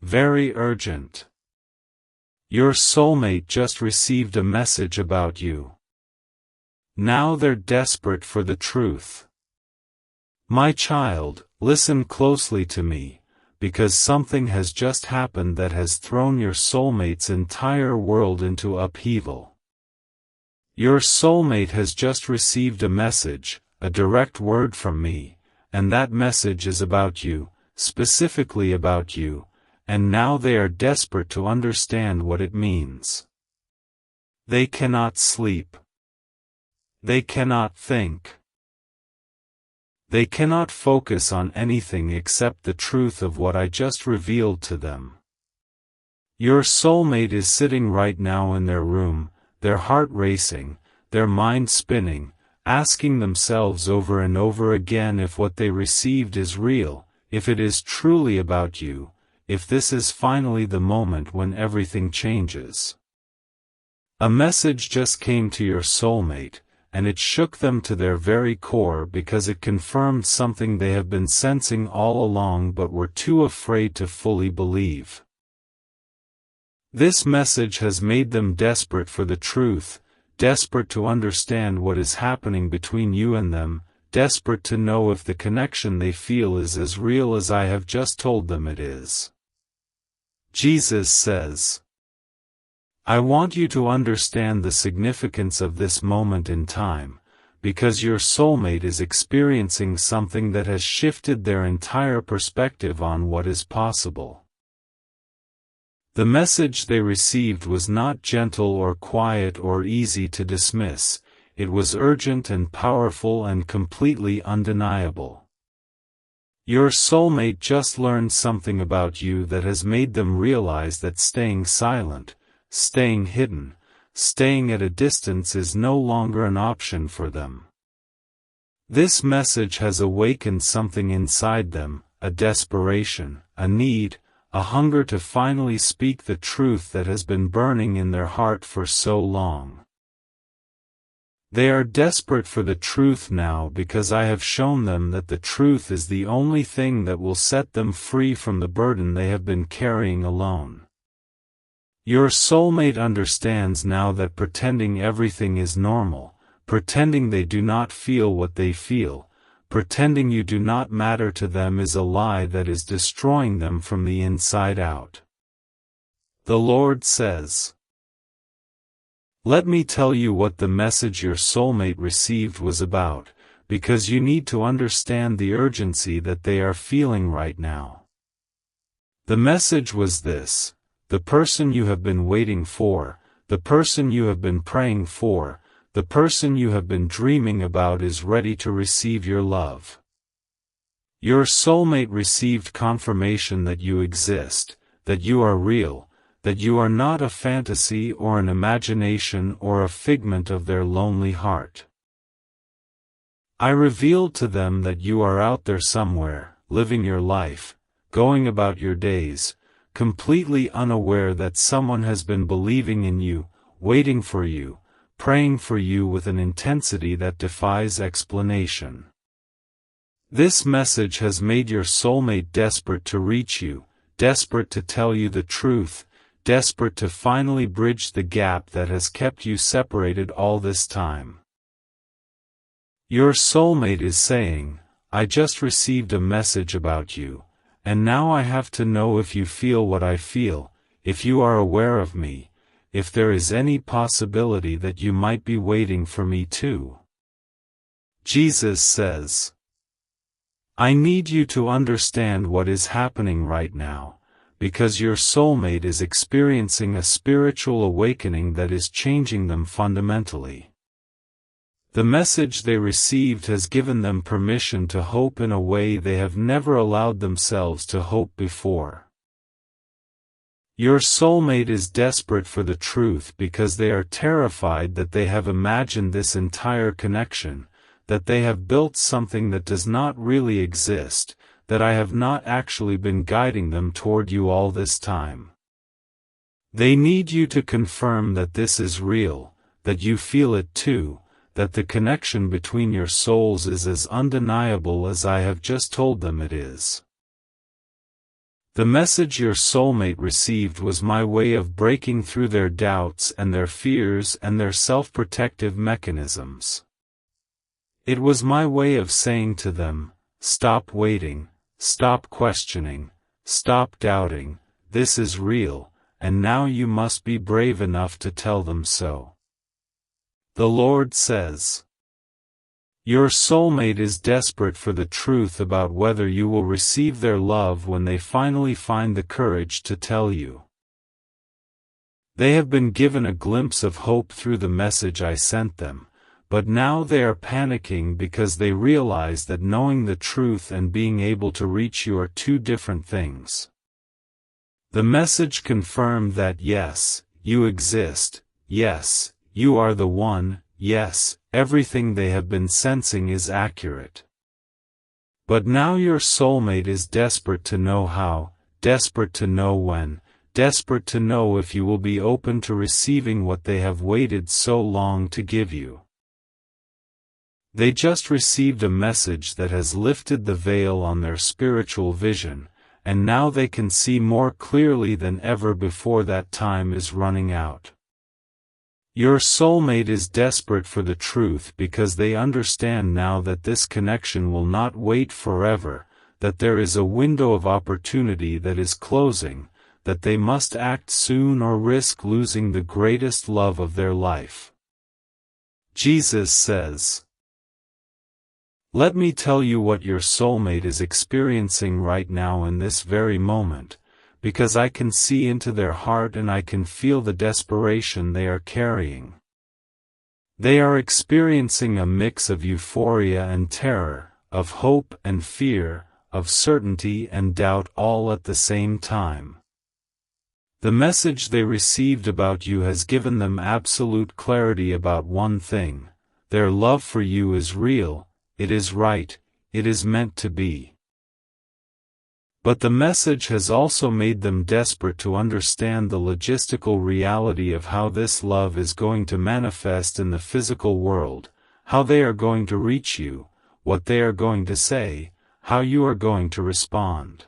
very urgent. Your soulmate just received a message about you. Now they're desperate for the truth. My child, listen closely to me, because something has just happened that has thrown your soulmate's entire world into upheaval. Your soulmate has just received a message, a direct word from me, and that message is about you, specifically about you, and now they are desperate to understand what it means. They cannot sleep. They cannot think. They cannot focus on anything except the truth of what I just revealed to them. Your soulmate is sitting right now in their room, their heart racing, their mind spinning, asking themselves over and over again if what they received is real, if it is truly about you, if this is finally the moment when everything changes. A message just came to your soulmate, and it shook them to their very core because it confirmed something they have been sensing all along but were too afraid to fully believe. This message has made them desperate for the truth, desperate to understand what is happening between you and them, desperate to know if the connection they feel is as real as I have just told them it is. Jesus says, I want you to understand the significance of this moment in time, because your soulmate is experiencing something that has shifted their entire perspective on what is possible. The message they received was not gentle or quiet or easy to dismiss, it was urgent and powerful and completely undeniable. Your soulmate just learned something about you that has made them realize that staying silent, staying hidden, staying at a distance is no longer an option for them. This message has awakened something inside them, a desperation, a need, a hunger to finally speak the truth that has been burning in their heart for so long. They are desperate for the truth now because I have shown them that the truth is the only thing that will set them free from the burden they have been carrying alone. Your soulmate understands now that pretending everything is normal, pretending they do not feel what they feel, pretending you do not matter to them is a lie that is destroying them from the inside out. The Lord says, let me tell you what the message your soulmate received was about, because you need to understand the urgency that they are feeling right now. The message was this: the person you have been waiting for, the person you have been praying for, the person you have been dreaming about is ready to receive your love. Your soulmate received confirmation that you exist, that you are real, that you are not a fantasy or an imagination or a figment of their lonely heart. I revealed to them that you are out there somewhere, living your life, going about your days, completely unaware that someone has been believing in you, waiting for you, praying for you with an intensity that defies explanation. This message has made your soulmate desperate to reach you, desperate to tell you the truth, desperate to finally bridge the gap that has kept you separated all this time. Your soulmate is saying, I just received a message about you, and now I have to know if you feel what I feel, if you are aware of me, if there is any possibility that you might be waiting for me too. Jesus says, I need you to understand what is happening right now, because your soulmate is experiencing a spiritual awakening that is changing them fundamentally. The message they received has given them permission to hope in a way they have never allowed themselves to hope before. Your soulmate is desperate for the truth because they are terrified that they have imagined this entire connection, that they have built something that does not really exist, that I have not actually been guiding them toward you all this time. They need you to confirm that this is real, that you feel it too, that the connection between your souls is as undeniable as I have just told them it is. The message your soulmate received was my way of breaking through their doubts and their fears and their self-protective mechanisms. It was my way of saying to them, stop waiting, stop questioning, stop doubting, this is real, and now you must be brave enough to tell them so. The Lord says, your soulmate is desperate for the truth about whether you will receive their love when they finally find the courage to tell you. They have been given a glimpse of hope through the message I sent them, but now they are panicking because they realize that knowing the truth and being able to reach you are two different things. The message confirmed that yes, you exist, yes, you are the one, yes, everything they have been sensing is accurate. But now your soulmate is desperate to know how, desperate to know when, desperate to know if you will be open to receiving what they have waited so long to give you. They just received a message that has lifted the veil on their spiritual vision, and now they can see more clearly than ever before that time is running out. Your soulmate is desperate for the truth because they understand now that this connection will not wait forever, that there is a window of opportunity that is closing, that they must act soon or risk losing the greatest love of their life. Jesus says, let me tell you what your soulmate is experiencing right now in this very moment, because I can see into their heart and I can feel the desperation they are carrying. They are experiencing a mix of euphoria and terror, of hope and fear, of certainty and doubt all at the same time. The message they received about you has given them absolute clarity about one thing: their love for you is real. It is right, it is meant to be. But the message has also made them desperate to understand the logistical reality of how this love is going to manifest in the physical world, how they are going to reach you, what they are going to say, how you are going to respond.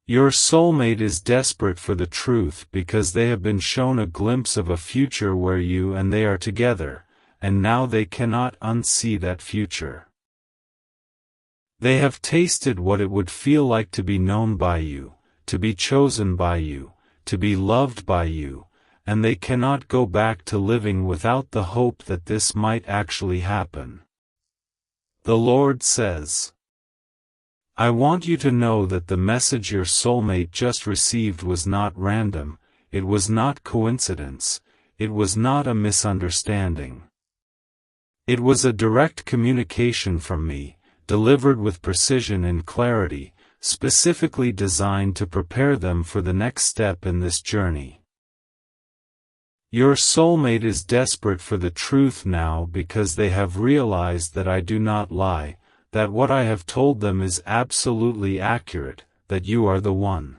Your soulmate is desperate for the truth because they have been shown a glimpse of a future where you and they are together, and now they cannot unsee that future. They have tasted what it would feel like to be known by you, to be chosen by you, to be loved by you, and they cannot go back to living without the hope that this might actually happen. The Lord says, I want you to know that the message your soulmate just received was not random, it was not coincidence, it was not a misunderstanding. It was a direct communication from me, delivered with precision and clarity, specifically designed to prepare them for the next step in this journey. Your soulmate is desperate for the truth now because they have realized that I do not lie, that what I have told them is absolutely accurate, that you are the one.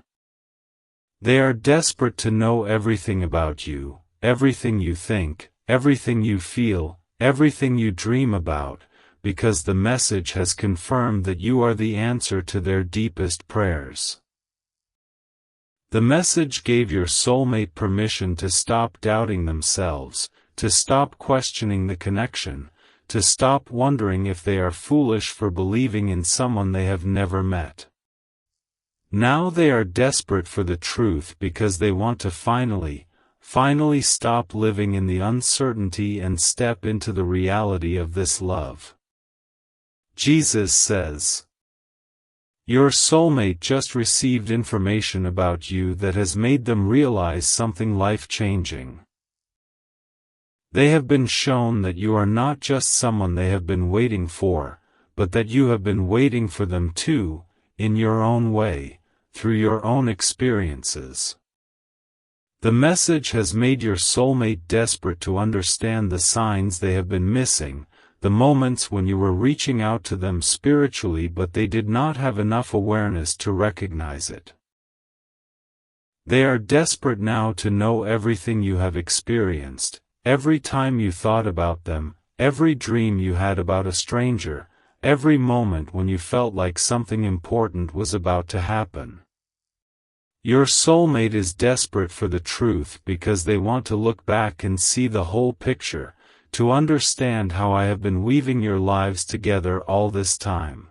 They are desperate to know everything about you, everything you think, everything you feel, everything you dream about, because the message has confirmed that you are the answer to their deepest prayers. The message gave your soulmate permission to stop doubting themselves, to stop questioning the connection, to stop wondering if they are foolish for believing in someone they have never met. Now they are desperate for the truth because they want to finally stop living in the uncertainty and step into the reality of this love. Jesus says, your soulmate just received information about you that has made them realize something life-changing. They have been shown that you are not just someone they have been waiting for, but that you have been waiting for them too, in your own way, through your own experiences. The message has made your soulmate desperate to understand the signs they have been missing, the moments when you were reaching out to them spiritually but they did not have enough awareness to recognize it. They are desperate now to know everything you have experienced, every time you thought about them, every dream you had about a stranger, every moment when you felt like something important was about to happen. Your soulmate is desperate for the truth because they want to look back and see the whole picture, to understand how I have been weaving your lives together all this time.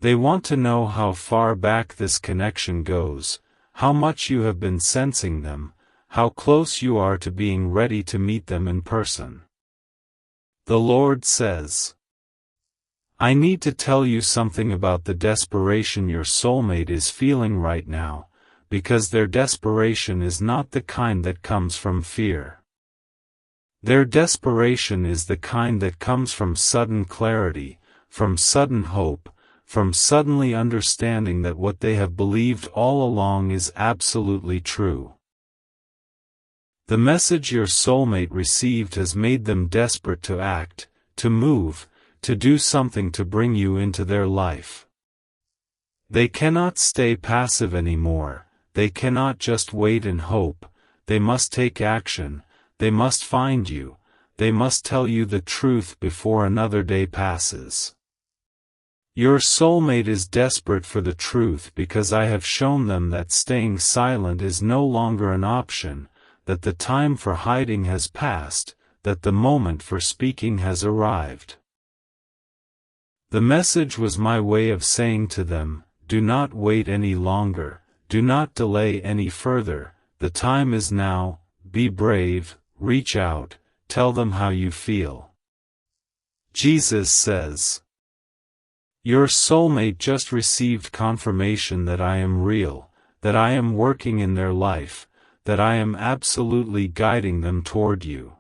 They want to know how far back this connection goes, how much you have been sensing them, how close you are to being ready to meet them in person. The Lord says, I need to tell you something about the desperation your soulmate is feeling right now, because their desperation is not the kind that comes from fear. Their desperation is the kind that comes from sudden clarity, from sudden hope, from suddenly understanding that what they have believed all along is absolutely true. The message your soulmate received has made them desperate to act, to move, to do something to bring you into their life. They cannot stay passive anymore, they cannot just wait and hope, they must take action, they must find you, they must tell you the truth before another day passes. Your soulmate is desperate for the truth because I have shown them that staying silent is no longer an option, that the time for hiding has passed, that the moment for speaking has arrived. The message was my way of saying to them, do not wait any longer, do not delay any further, the time is now, be brave, reach out, tell them how you feel. Jesus says, your soulmate just received confirmation that I am real, that I am working in their life, that I am absolutely guiding them toward you.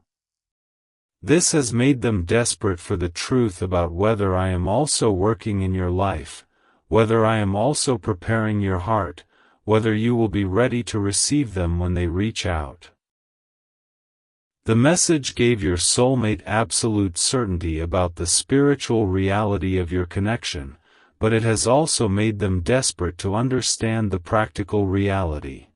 This has made them desperate for the truth about whether I am also working in your life, whether I am also preparing your heart, whether you will be ready to receive them when they reach out. The message gave your soulmate absolute certainty about the spiritual reality of your connection, but it has also made them desperate to understand the practical reality.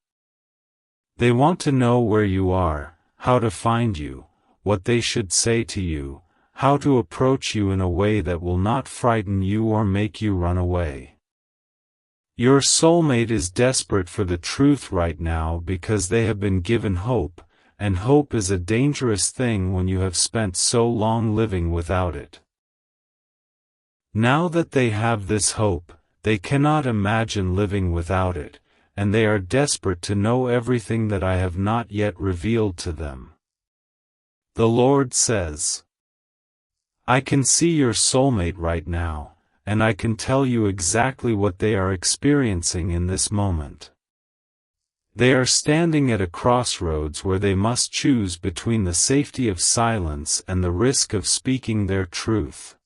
They want to know where you are, how to find you, what they should say to you, how to approach you in a way that will not frighten you or make you run away. Your soulmate is desperate for the truth right now because they have been given hope, and hope is a dangerous thing when you have spent so long living without it. Now that they have this hope, they cannot imagine living without it, and they are desperate to know everything that I have not yet revealed to them. The Lord says, I can see your soulmate right now, and I can tell you exactly what they are experiencing in this moment. They are standing at a crossroads where they must choose between the safety of silence and the risk of speaking their truth.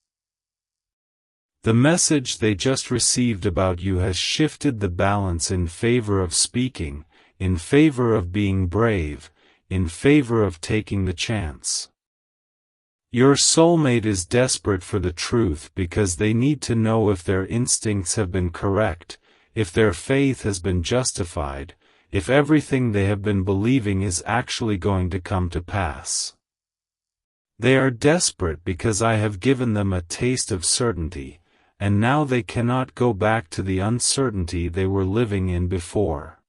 The message they just received about you has shifted the balance in favor of speaking, in favor of being brave, in favor of taking the chance. Your soulmate is desperate for the truth because they need to know if their instincts have been correct, if their faith has been justified, if everything they have been believing is actually going to come to pass. They are desperate because I have given them a taste of certainty, and now they cannot go back to the uncertainty they were living in before.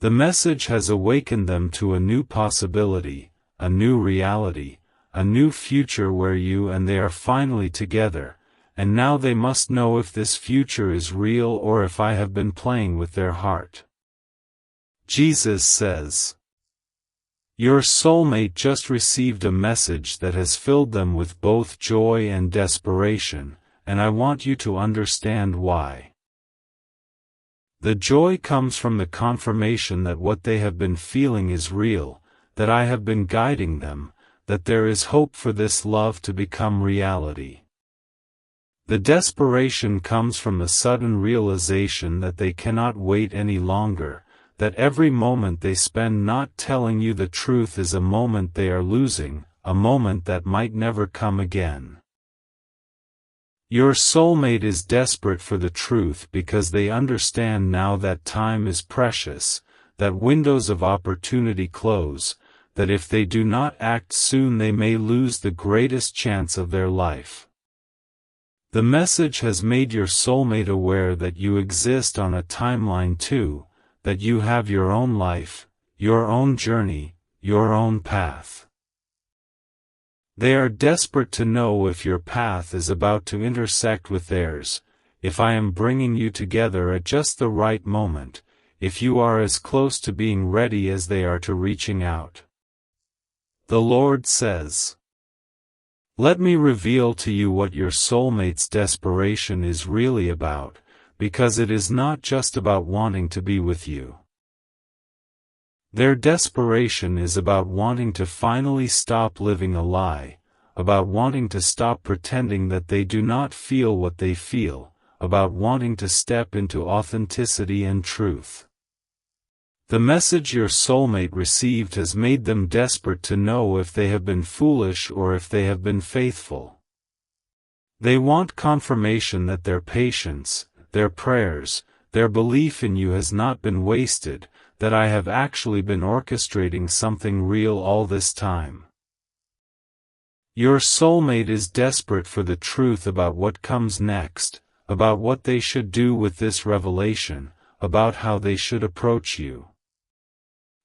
The message has awakened them to a new possibility, a new reality, a new future where you and they are finally together, and now they must know if this future is real or if I have been playing with their heart. Jesus says, your soulmate just received a message that has filled them with both joy and desperation, and I want you to understand why. The joy comes from the confirmation that what they have been feeling is real, that I have been guiding them, that there is hope for this love to become reality. The desperation comes from the sudden realization that they cannot wait any longer, that every moment they spend not telling you the truth is a moment they are losing, a moment that might never come again. Your soulmate is desperate for the truth because they understand now that time is precious, that windows of opportunity close, that if they do not act soon they may lose the greatest chance of their life. The message has made your soulmate aware that you exist on a timeline too, that you have your own life, your own journey, your own path. They are desperate to know if your path is about to intersect with theirs, if I am bringing you together at just the right moment, if you are as close to being ready as they are to reaching out. The Lord says, "Let me reveal to you what your soulmate's desperation is really about, because it is not just about wanting to be with you. Their desperation is about wanting to finally stop living a lie, about wanting to stop pretending that they do not feel what they feel, about wanting to step into authenticity and truth. The message your soulmate received has made them desperate to know if they have been foolish or if they have been faithful. They want confirmation that their patience, their prayers, their belief in you has not been wasted, that I have actually been orchestrating something real all this time. Your soulmate is desperate for the truth about what comes next, about what they should do with this revelation, about how they should approach you.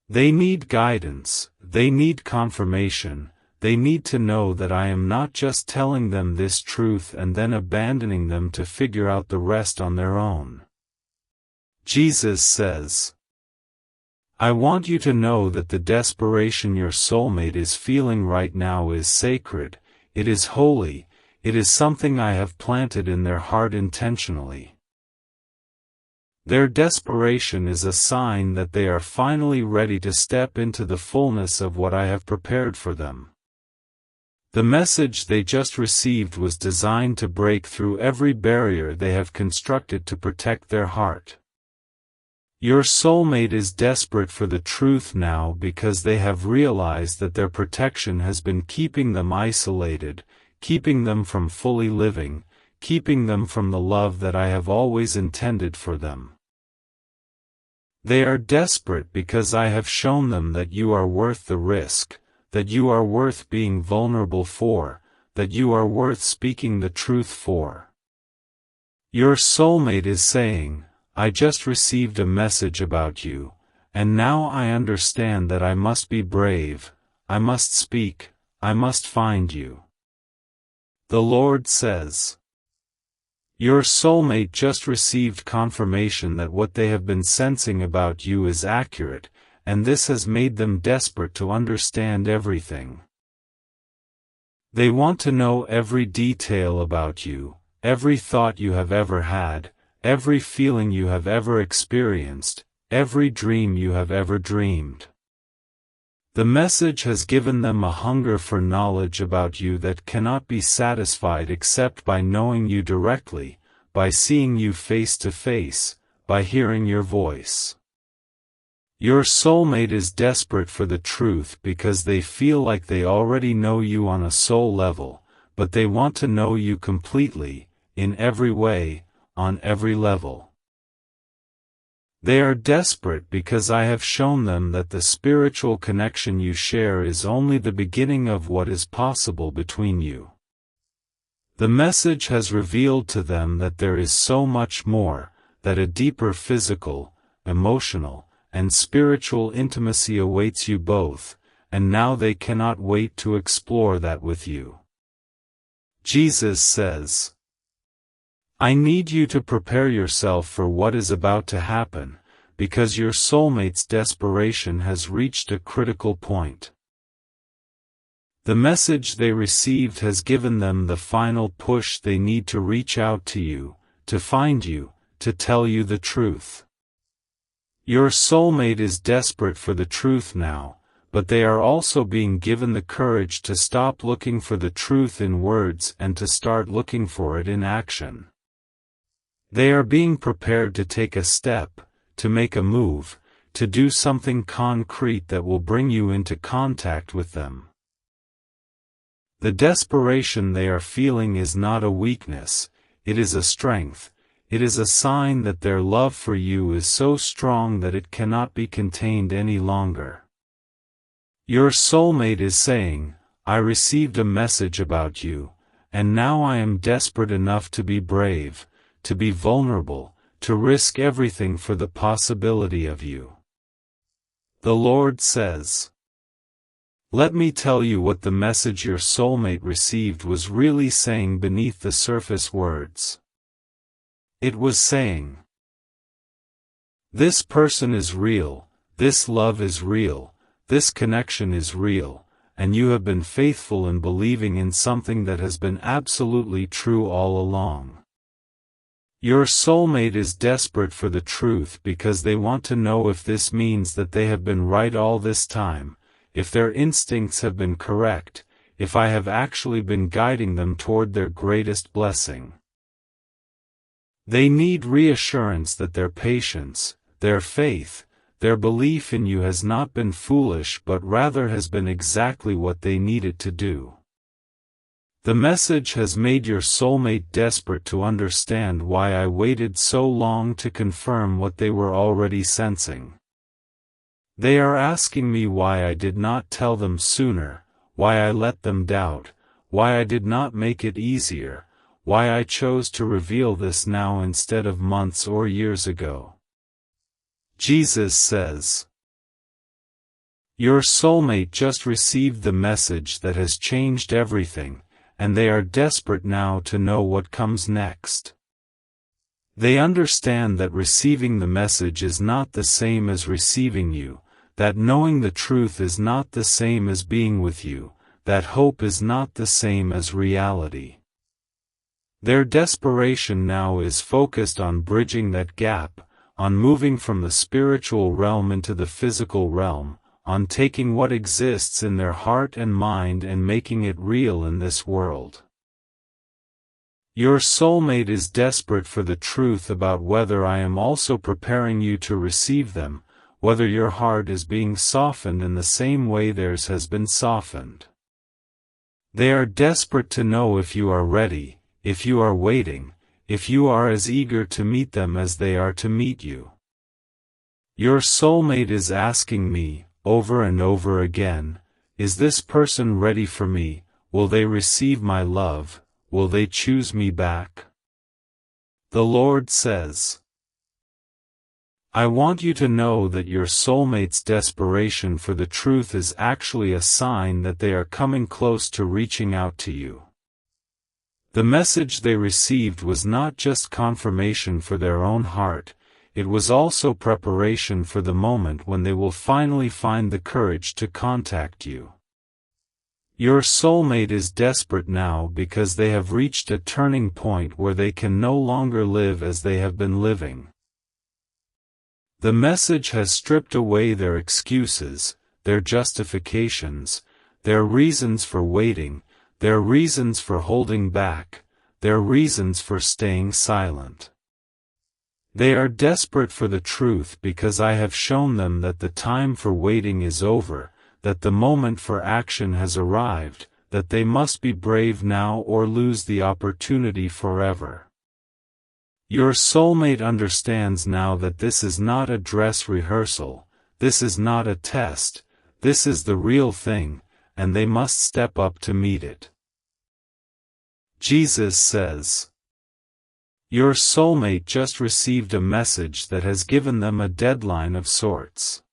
They need guidance, they need confirmation, they need to know that I am not just telling them this truth and then abandoning them to figure out the rest on their own. Jesus says, I want you to know that the desperation your soulmate is feeling right now is sacred, it is holy, it is something I have planted in their heart intentionally. Their desperation is a sign that they are finally ready to step into the fullness of what I have prepared for them. The message they just received was designed to break through every barrier they have constructed to protect their heart. Your soulmate is desperate for the truth now because they have realized that their protection has been keeping them isolated, keeping them from fully living, keeping them from the love that I have always intended for them. They are desperate because I have shown them that you are worth the risk, that you are worth being vulnerable for, that you are worth speaking the truth for. Your soulmate is saying, I just received a message about you, and now I understand that I must be brave, I must speak, I must find you. The Lord says, your soulmate just received confirmation that what they have been sensing about you is accurate, and this has made them desperate to understand everything. They want to know every detail about you, every thought you have ever had, every feeling you have ever experienced, every dream you have ever dreamed. The message has given them a hunger for knowledge about you that cannot be satisfied except by knowing you directly, by seeing you face to face, by hearing your voice. Your soulmate is desperate for the truth because they feel like they already know you on a soul level, but they want to know you completely, in every way, on every level. They are desperate because I have shown them that the spiritual connection you share is only the beginning of what is possible between you. The message has revealed to them that there is so much more, that a deeper physical, emotional, and spiritual intimacy awaits you both, and now they cannot wait to explore that with you. Jesus says, I need you to prepare yourself for what is about to happen, because your soulmate's desperation has reached a critical point. The message they received has given them the final push they need to reach out to you, to find you, to tell you the truth. Your soulmate is desperate for the truth now, but they are also being given the courage to stop looking for the truth in words and to start looking for it in action. They are being prepared to take a step, to make a move, to do something concrete that will bring you into contact with them. The desperation they are feeling is not a weakness, it is a strength, it is a sign that their love for you is so strong that it cannot be contained any longer. Your soulmate is saying, I received a message about you, and now I am desperate enough to be brave, to be vulnerable, to risk everything for the possibility of you. The Lord says, let me tell you what the message your soulmate received was really saying beneath the surface words. It was saying, this person is real, this love is real, this connection is real, and you have been faithful in believing in something that has been absolutely true all along. Your soulmate is desperate for the truth because they want to know if this means that they have been right all this time, if their instincts have been correct, if I have actually been guiding them toward their greatest blessing. They need reassurance that their patience, their faith, their belief in you has not been foolish but rather has been exactly what they needed to do. The message has made your soulmate desperate to understand why I waited so long to confirm what they were already sensing. They are asking me why I did not tell them sooner, why I let them doubt, why I did not make it easier, why I chose to reveal this now instead of months or years ago. Jesus says, your soulmate just received the message that has changed everything, and they are desperate now to know what comes next. They understand that receiving the message is not the same as receiving you, that knowing the truth is not the same as being with you, that hope is not the same as reality. Their desperation now is focused on bridging that gap, on moving from the spiritual realm into the physical realm, on taking what exists in their heart and mind and making it real in this world. Your soulmate is desperate for the truth about whether I am also preparing you to receive them, whether your heart is being softened in the same way theirs has been softened. They are desperate to know if you are ready, if you are waiting, if you are as eager to meet them as they are to meet you. Your soulmate is asking me, over and over again, is this person ready for me, will they receive my love, will they choose me back? The Lord says, I want you to know that your soulmate's desperation for the truth is actually a sign that they are coming close to reaching out to you. The message they received was not just confirmation for their own heart, it was also preparation for the moment when they will finally find the courage to contact you. Your soulmate is desperate now because they have reached a turning point where they can no longer live as they have been living. The message has stripped away their excuses, their justifications, their reasons for waiting, their reasons for holding back, their reasons for staying silent. They are desperate for the truth because I have shown them that the time for waiting is over, that the moment for action has arrived, that they must be brave now or lose the opportunity forever. Your soulmate understands now that this is not a dress rehearsal, this is not a test, this is the real thing, and they must step up to meet it. Jesus says, your soulmate just received a message that has given them a deadline of sorts.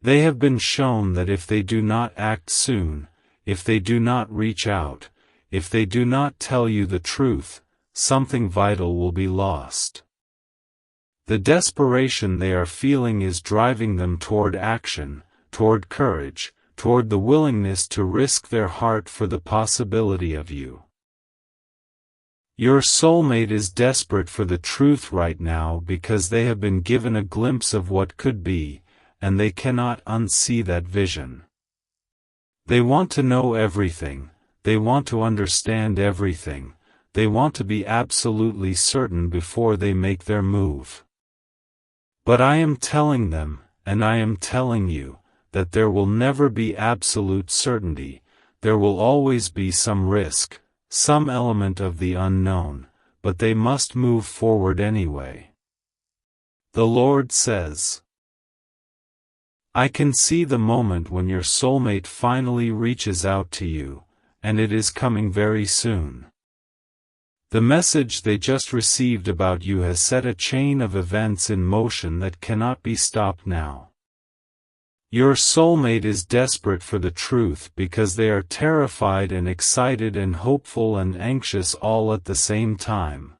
They have been shown that if they do not act soon, if they do not reach out, if they do not tell you the truth, something vital will be lost. The desperation they are feeling is driving them toward action, toward courage, toward the willingness to risk their heart for the possibility of you. Your soulmate is desperate for the truth right now because they have been given a glimpse of what could be, and they cannot unsee that vision. They want to know everything, they want to understand everything, they want to be absolutely certain before they make their move. But I am telling them, and I am telling you, that there will never be absolute certainty, there will always be some risk, some element of the unknown, but they must move forward anyway. The Lord says, I can see the moment when your soulmate finally reaches out to you, and it is coming very soon. The message they just received about you has set a chain of events in motion that cannot be stopped now. Your soulmate is desperate for the truth because they are terrified and excited and hopeful and anxious all at the same time.